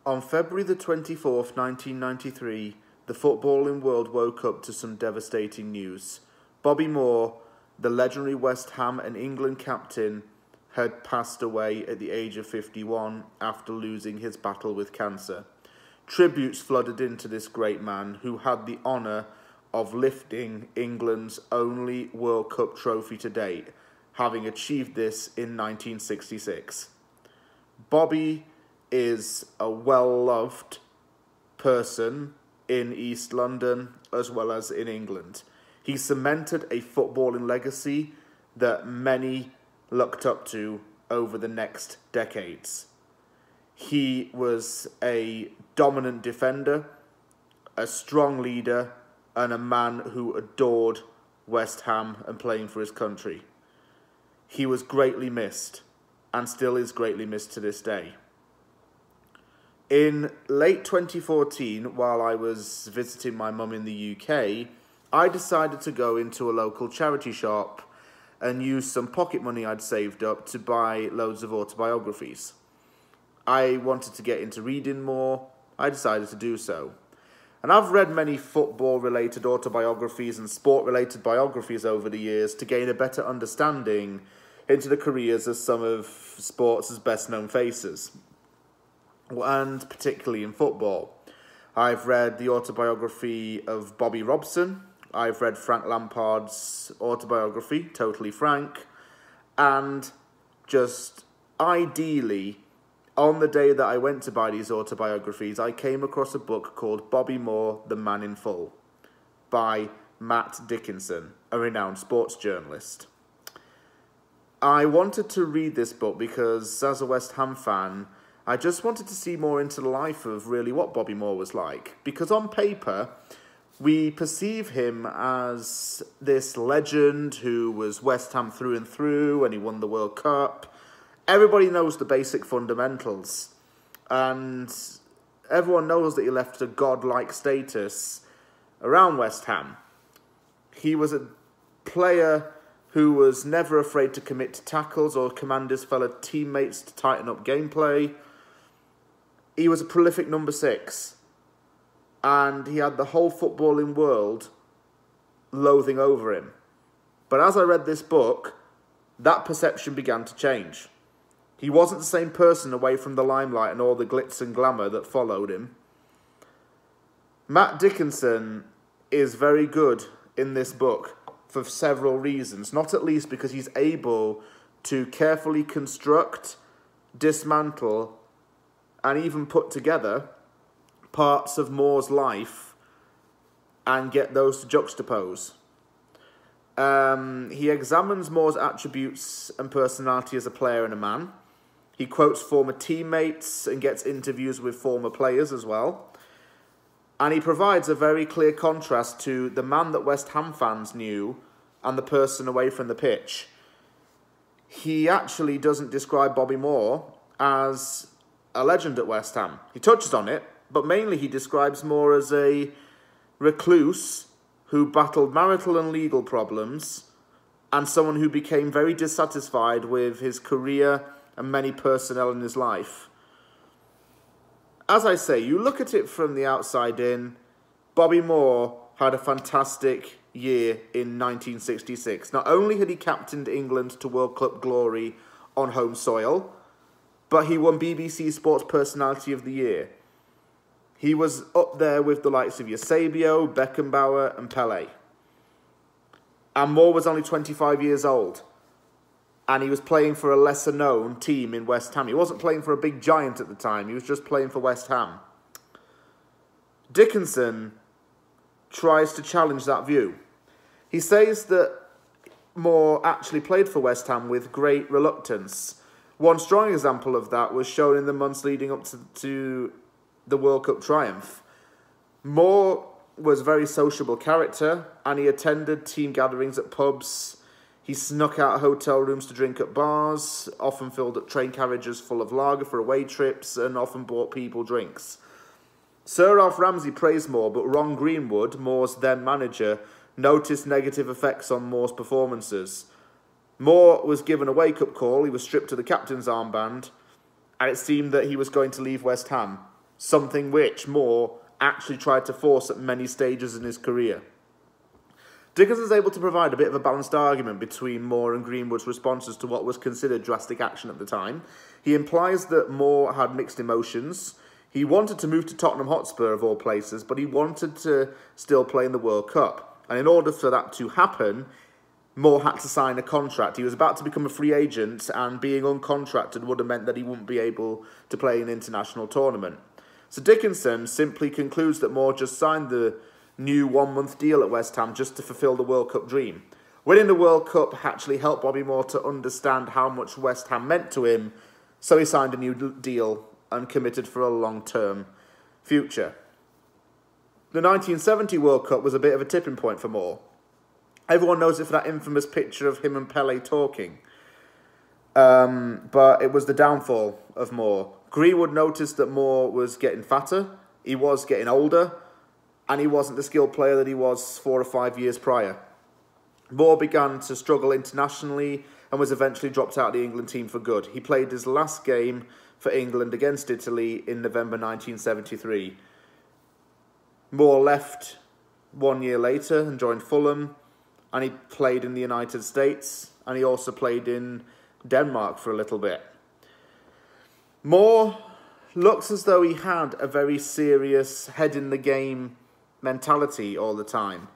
On February the 24th, 1993, the footballing world woke up to some devastating news. Bobby Moore, the legendary West Ham and England captain, had passed away at the age of 51 after losing his battle with cancer. Tributes flooded into this great man who had the honour of lifting England's only World Cup trophy to date, having achieved this in 1966. Bobby is a well-loved person in East London as well as in England. He cemented a footballing legacy that many looked up to over the next decades. He was a dominant defender, a strong leader, and a man who adored West Ham and playing for his country. He was greatly missed, and still is greatly missed to this day. In late 2014, while I was visiting my mum in the UK, I decided to go into a local charity shop and use some pocket money I'd saved up to buy loads of autobiographies. I wanted to get into reading more. I decided to do so. And I've read many football-related autobiographies and sport-related biographies over the years to gain a better understanding into the careers of some of sports' best-known faces, and particularly in football. I've read the autobiography of Bobby Robson. I've read Frank Lampard's autobiography, Totally Frank, and just ideally, on the day that I went to buy these autobiographies, I came across a book called Bobby Moore, The Man in Full, by Matt Dickinson, a renowned sports journalist. I wanted to read this book because, as a West Ham fan, I just wanted to see more into the life of really what Bobby Moore was like. Because on paper, we perceive him as this legend who was West Ham through and through, and he won the World Cup. Everybody knows the basic fundamentals, and everyone knows that he left a godlike status around West Ham. He was a player who was never afraid to commit to tackles or command his fellow teammates to tighten up gameplay. He was a prolific number 6, and he had the whole footballing world loathing over him. But as I read this book, that perception began to change. He wasn't the same person away from the limelight and all the glitz and glamour that followed him. Matt Dickinson is very good in this book for several reasons, not at least because he's able to carefully construct, dismantle, and even put together parts of Moore's life and get those to juxtapose. He examines Moore's attributes and personality as a player and a man. He quotes former teammates and gets interviews with former players as well. And he provides a very clear contrast to the man that West Ham fans knew and the person away from the pitch. He actually doesn't describe Bobby Moore as a legend at West Ham. He touches on it, but mainly he describes Moore as a recluse who battled marital and legal problems and someone who became very dissatisfied with his career and many personnel in his life. As I say, you look at it from the outside in, Bobby Moore had a fantastic year in 1966. Not only had he captained England to World Cup glory on home soil, but he won BBC Sports Personality of the Year. He was up there with the likes of Eusebio, Beckenbauer and Pelé. And Moore was only 25 years old. And he was playing for a lesser-known team in West Ham. He wasn't playing for a big giant at the time. He was just playing for West Ham. Dickinson tries to challenge that view. He says that Moore actually played for West Ham with great reluctance. One strong example of that was shown in the months leading up to the World Cup triumph. Moore was a very sociable character, and he attended team gatherings at pubs. He snuck out of hotel rooms to drink at bars, often filled up train carriages full of lager for away trips, and often bought people drinks. Sir Alf Ramsey praised Moore, but Ron Greenwood, Moore's then manager, noticed negative effects on Moore's performances. Moore was given a wake-up call. He was stripped of the captain's armband, and it seemed that he was going to leave West Ham. something which Moore actually tried to force at many stages in his career. Dickinson's able to provide a bit of a balanced argument between Moore and Greenwood's responses to what was considered drastic action at the time. He implies that Moore had mixed emotions. He wanted to move to Tottenham Hotspur, of all places, but he wanted to still play in the World Cup. And in order for that to happen, Moore had to sign a contract. He was about to become a free agent, and being uncontracted would have meant that he wouldn't be able to play an international tournament. So Dickinson simply concludes that Moore just signed the new one-month deal at West Ham just to fulfil the World Cup dream. Winning the World Cup actually helped Bobby Moore to understand how much West Ham meant to him, so he signed a new deal and committed for a long-term future. The 1970 World Cup was a bit of a tipping point for Moore. Everyone knows it for that infamous picture of him and Pelé talking. But it was the downfall of Moore. Greenwood noticed that Moore was getting fatter, he was getting older, and he wasn't the skilled player that he was 4 or 5 years prior. Moore began to struggle internationally and was eventually dropped out of the England team for good. He played his last game for England against Italy in November 1973. Moore left 1 year later and joined Fulham, and he played in the United States, and he also played in Denmark for a little bit. Moore looks as though he had a very serious head-in-the-game mentality all the time.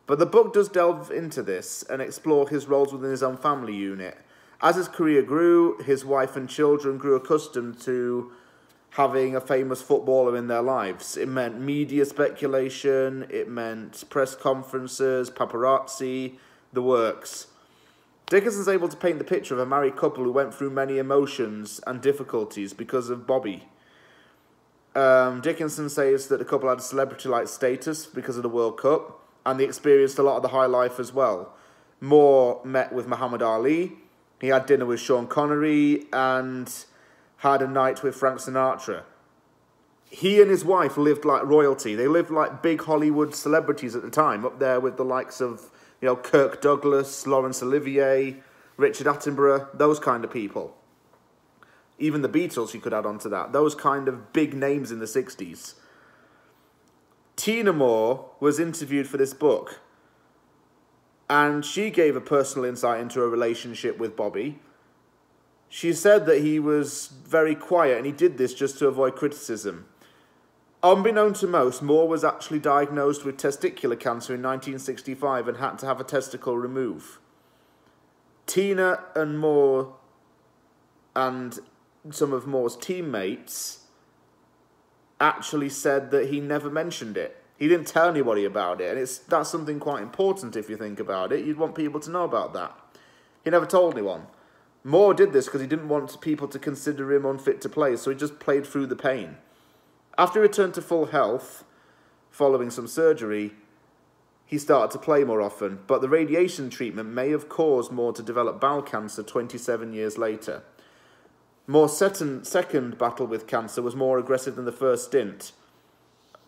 But the book does delve into this and explore his roles within his own family unit. As his career grew, his wife and children grew accustomed to having a famous footballer in their lives. It meant media speculation, it meant press conferences, paparazzi, the works. Dickinson's able to paint the picture of a married couple who went through many emotions and difficulties because of Bobby. Dickinson says that the couple had a celebrity-like status because of the World Cup, and they experienced a lot of the high life as well. Moore met with Muhammad Ali, he had dinner with Sean Connery, and had a night with Frank Sinatra. He and his wife lived like royalty. They lived like big Hollywood celebrities at the time, up there with the likes of, Kirk Douglas, Laurence Olivier, Richard Attenborough, those kind of people. Even the Beatles you could add on to that. Those kind of big names in the 60s. Tina Moore was interviewed for this book, and she gave a personal insight into her relationship with Bobby. She said that he was very quiet, and he did this just to avoid criticism. Unbeknown to most, Moore was actually diagnosed with testicular cancer in 1965 and had to have a testicle removed. Tina and Moore and some of Moore's teammates actually said that he never mentioned it. He didn't tell anybody about it, and that's something quite important if you think about it. You'd want people to know about that. He never told anyone. Moore did this because he didn't want people to consider him unfit to play, so he just played through the pain. After he returned to full health, following some surgery, he started to play more often, but the radiation treatment may have caused Moore to develop bowel cancer 27 years later. Moore's second battle with cancer was more aggressive than the first stint,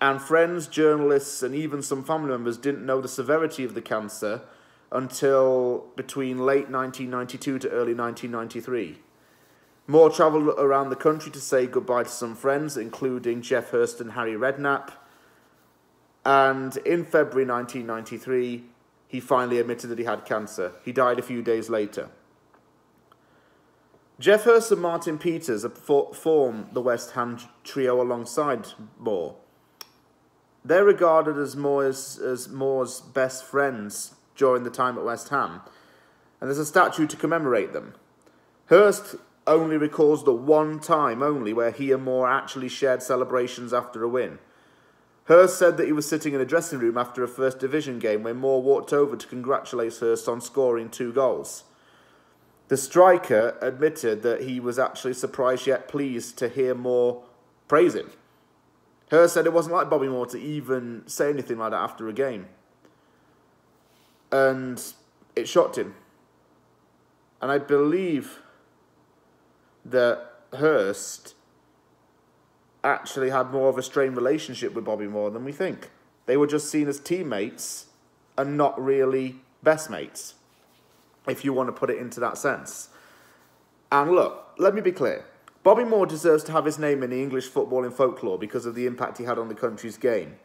and friends, journalists, and even some family members didn't know the severity of the cancer until between late 1992 to early 1993. Moore travelled around the country to say goodbye to some friends, including Geoff Hurst and Harry Redknapp, and in February 1993, he finally admitted that he had cancer. He died a few days later. Geoff Hurst and Martin Peters formed the West Ham trio alongside Moore. They're regarded as Moore's best friends during the time at West Ham, and there's a statue to commemorate them. Hurst only recalls the one time only where he and Moore actually shared celebrations after a win. Hurst said that he was sitting in a dressing room after a First Division game when Moore walked over to congratulate Hurst on scoring 2 goals. The striker admitted that he was actually surprised yet pleased to hear Moore praise him. Hurst said it wasn't like Bobby Moore to even say anything like that after a game. And it shocked him. And I believe that Hurst actually had more of a strained relationship with Bobby Moore than we think. They were just seen as teammates and not really best mates, if you want to put it into that sense. And look, let me be clear. Bobby Moore deserves to have his name in the English footballing folklore because of the impact he had on the country's game.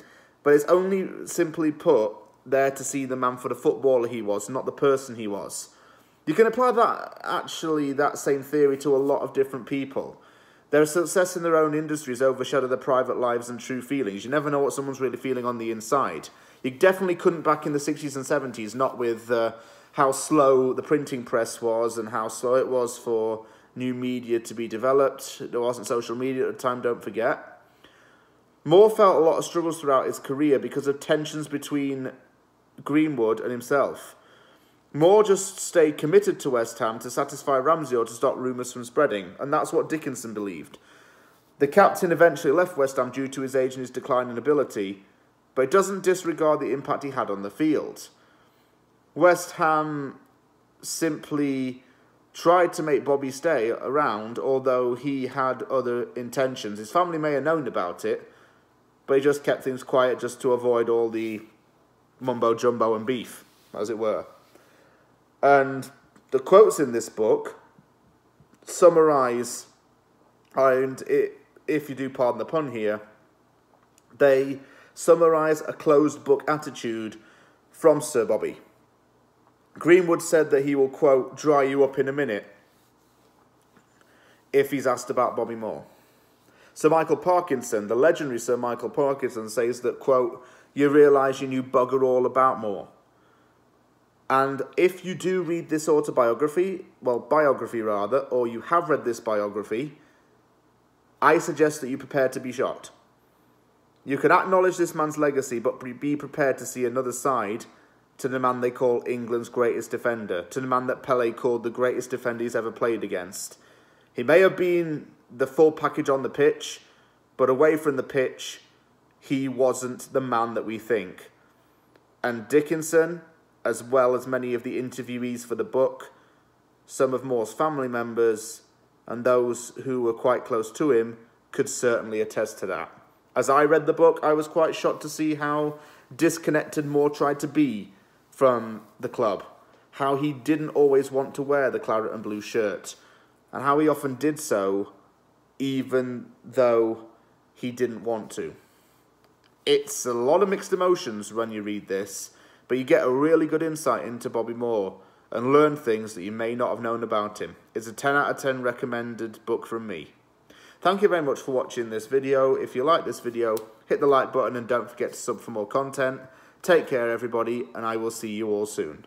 But it's only simply put there to see the man for the footballer he was, not the person he was. You can apply that same theory to a lot of different people. Their success in their own industries overshadow their private lives and true feelings. You never know what someone's really feeling on the inside. You definitely couldn't back in the 60s and 70s, not with how slow the printing press was and how slow it was for new media to be developed. There wasn't social media at the time, don't forget. Moore felt a lot of struggles throughout his career because of tensions between Greenwood and himself. Moore just stayed committed to West Ham to satisfy Ramsey or to stop rumours from spreading, and that's what Dickinson believed. The captain eventually left West Ham due to his age and his decline in ability, but it doesn't disregard the impact he had on the field. West Ham simply tried to make Bobby stay around, although he had other intentions. His family may have known about it, but he just kept things quiet just to avoid all the mumbo-jumbo and beef, as it were. And the quotes in this book summarise, and if you do pardon the pun here, they summarise a closed-book attitude from Sir Bobby. Greenwood said that he will, quote, dry you up in a minute if he's asked about Bobby Moore. Sir Michael Parkinson, the legendary Sir Michael Parkinson, says that, quote, you realise you knew bugger all about Moore. And if you do read this biography, or you have read this biography, I suggest that you prepare to be shocked. You can acknowledge this man's legacy, but be prepared to see another side to the man they call England's greatest defender, to the man that Pelé called the greatest defender he's ever played against. He may have been the full package on the pitch, but away from the pitch, he wasn't the man that we think. And Dickinson, as well as many of the interviewees for the book, some of Moore's family members, and those who were quite close to him, could certainly attest to that. As I read the book, I was quite shocked to see how disconnected Moore tried to be from the club, how he didn't always want to wear the claret and blue shirt, and how he often did so even though he didn't want to. It's a lot of mixed emotions when you read this, but you get a really good insight into Bobby Moore and learn things that you may not have known about him. It's a 10 out of 10 recommended book from me. Thank you very much for watching this video. If you like this video, hit the like button and don't forget to sub for more content. Take care, everybody, and I will see you all soon.